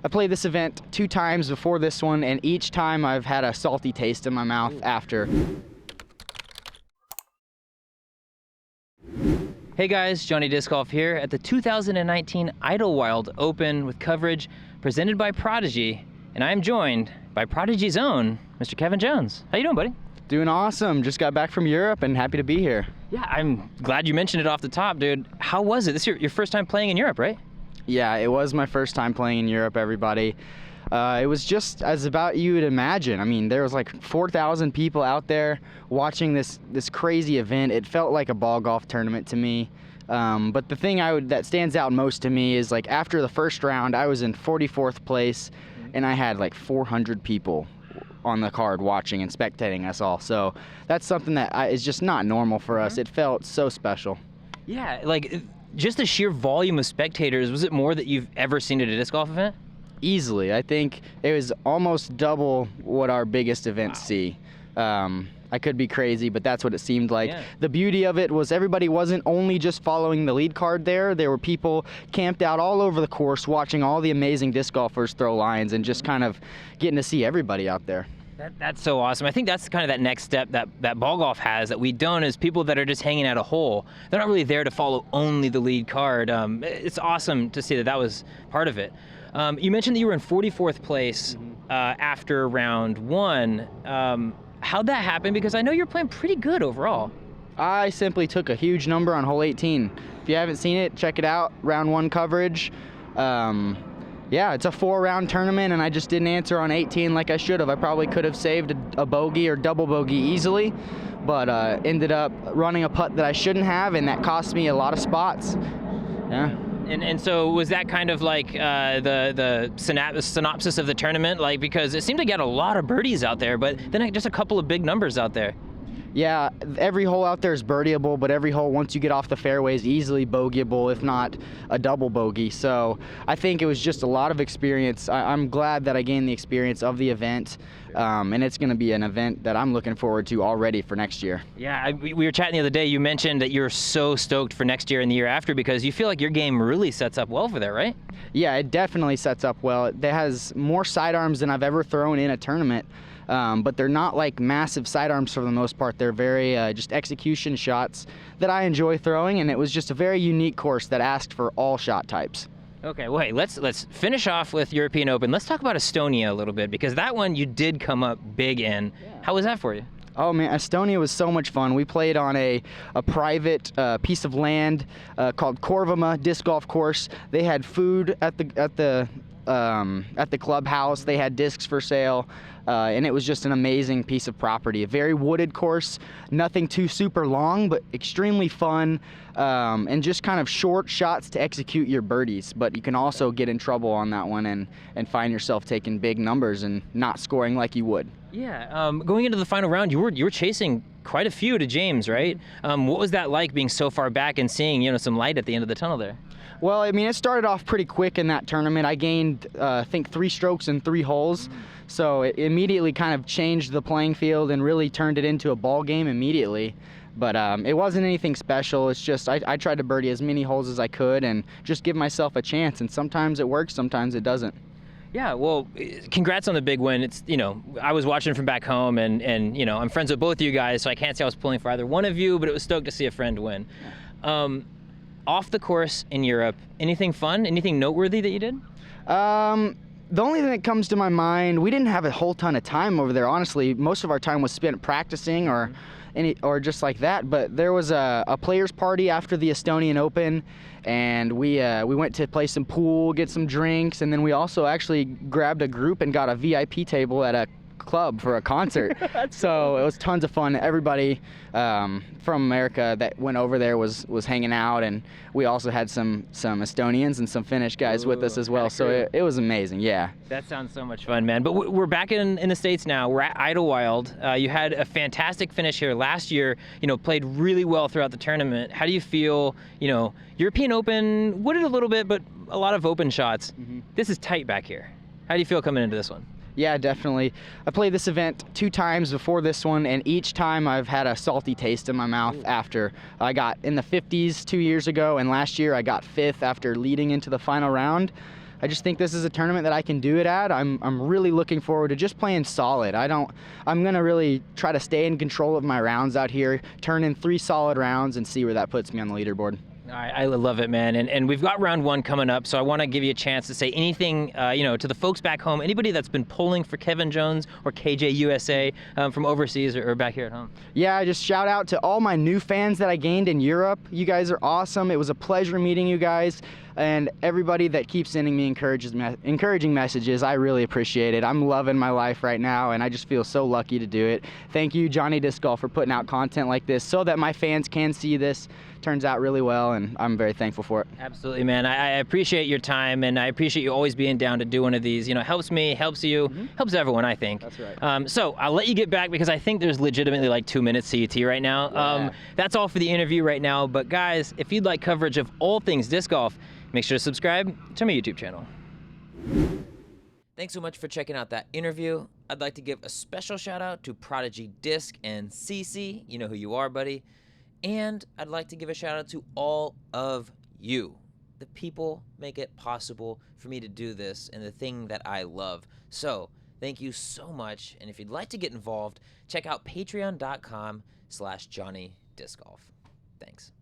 I played this event 2 times before this one, and each time I've had a salty taste in my mouth after. Hey guys, Johnny Disc Golf here at the 2019 Idlewild Open with coverage presented by Prodigy, and I am joined by Prodigy's own Mr. Kevin Jones. How you doing, buddy? Doing awesome. Just got back from Europe and happy to be here. Yeah, I'm glad you mentioned it off the top, dude. How was it? This is your first time playing in Europe, right? Yeah, it was my first time playing in Europe, everybody. It was just as about you would imagine. I mean, there was like 4,000 people out there watching this crazy event. It felt like a ball golf tournament to me. But the thing that stands out most to me is, like, after the first round, I was in 44th place, and I had like 400 people on the card watching and spectating us all. So that's something that is just not normal for us. It felt so special. Yeah, like just the sheer volume of spectators, was it more that you've ever seen at a disc golf event? Easily. I think it was almost double what our biggest events see. I could be crazy, but that's what it seemed like. Yeah. The beauty of it was everybody wasn't only just following the lead card there. There were people camped out all over the course watching all the amazing disc golfers throw lines and just kind of getting to see everybody out there. That's so awesome. I think that's kind of that next step that ball golf has that we don't, is people that are just hanging at a hole. They're not really there to follow only the lead card. It's awesome to see that was part of it. You mentioned that you were in 44th place after round one. How'd that happen? Because I know you're playing pretty good overall. I simply took a huge number on hole 18. If you haven't seen it, check it out. Round one coverage. Yeah, it's a 4-round tournament, and I just didn't answer on 18 like I should have. I probably could have saved a bogey or double bogey easily, but ended up running a putt that I shouldn't have, and that cost me a lot of spots. Yeah. And so was that kind of like the synopsis of the tournament? Like, because it seemed to get a lot of birdies out there, but then just a couple of big numbers out there. Yeah, every hole out there is birdieable, but every hole, once you get off the fairway, is easily bogeyable, if not a double bogey. So I think it was just a lot of experience. I'm glad that I gained the experience of the event, and it's going to be an event that I'm looking forward to already for next year. Yeah, we were chatting the other day. You mentioned that you're so stoked for next year and the year after because you feel like your game really sets up well for that, right? Yeah, it definitely sets up well. It has more sidearms than I've ever thrown in a tournament. But they're not like massive sidearms for the most part. They're very just execution shots that I enjoy throwing, and it was just a very unique course that asked for all shot types. Okay, well, hey, let's finish off with European Open. Let's talk about Estonia a little bit, because that one you did come up big in. Yeah. How was that for you? Oh man, Estonia was so much fun. We played on a private piece of land called Korvama disc golf course. They had food at the clubhouse. They had discs for sale, and it was just an amazing piece of property. A very wooded course, nothing too super long, but extremely fun, and just kind of short shots to execute your birdies. But you can also get in trouble on that one and find yourself taking big numbers and not scoring like you would. Yeah, going into the final round, you were chasing quite a few to James, right? What was that like, being so far back and seeing some light at the end of the tunnel there? Well, I mean, it started off pretty quick in that tournament. I gained, I think, 3 strokes in 3 holes. So it immediately kind of changed the playing field and really turned it into a ball game immediately. But it wasn't anything special. It's just I tried to birdie as many holes as I could and just give myself a chance. And sometimes it works, sometimes it doesn't. Yeah, well, congrats on the big win. It's, I was watching from back home, and I'm friends with both of you guys, so I can't say I was pulling for either one of you, but it was stoked to see a friend win. Off the course in Europe, anything fun, anything noteworthy that you did? The only thing that comes to my mind, we didn't have a whole ton of time over there, honestly. Most of our time was spent practicing or just like that, but there was a players party after the Estonian Open, and we went to play some pool, get some drinks, and then we also actually grabbed a group and got a VIP table at a club for a concert. So it was tons of fun. Everybody from America that went over there was hanging out, and we also had some Estonians and some Finnish guys with us as well. So it was amazing. Yeah. That sounds so much fun, man. But we're back in the States now. We're at Idlewild. You had a fantastic finish here last year. Played really well throughout the tournament. How do you feel? European Open wooded a little bit, but a lot of open shots. This is tight back here. How do you feel coming into this one? Yeah, definitely. I played this event 2 times before this one, and each time I've had a salty taste in my mouth after. I got in the 50s 2 years ago, and last year I got 5th after leading into the final round. I just think this is a tournament that I can do it at. I'm really looking forward to just playing solid. I'm gonna really try to stay in control of my rounds out here, turn in 3 solid rounds, and see where that puts me on the leaderboard. I love it, man. And we've got round 1 coming up, so I want to give you a chance to say anything, to the folks back home, anybody that's been pulling for Kevin Jones or KJ USA from overseas or back here at home. Yeah, just shout out to all my new fans that I gained in Europe. You guys are awesome. It was a pleasure meeting you guys, and everybody that keeps sending me encouraging messages. I really appreciate it. I'm loving my life right now, and I just feel so lucky to do it. Thank you, Johnny Disc Golf, for putting out content like this so that my fans can see this. Turns out really well, and I'm very thankful for it. Absolutely, man. I appreciate your time, and I appreciate you always being down to do one of these. Helps me, helps you, helps everyone, I think. That's right. So I'll let you get back because I think there's legitimately like 2 minutes CET right now. Yeah. That's all for the interview right now. But guys, if you'd like coverage of all things disc golf, make sure to subscribe to my YouTube channel. Thanks so much for checking out that interview. I'd like to give a special shout out to Prodigy Disc and CC. You know who you are, buddy. And I'd like to give a shout out to all of you. The people make it possible for me to do this and the thing that I love. So thank you so much. And if you'd like to get involved, check out patreon.com/JohnnyDiscGolf. Thanks.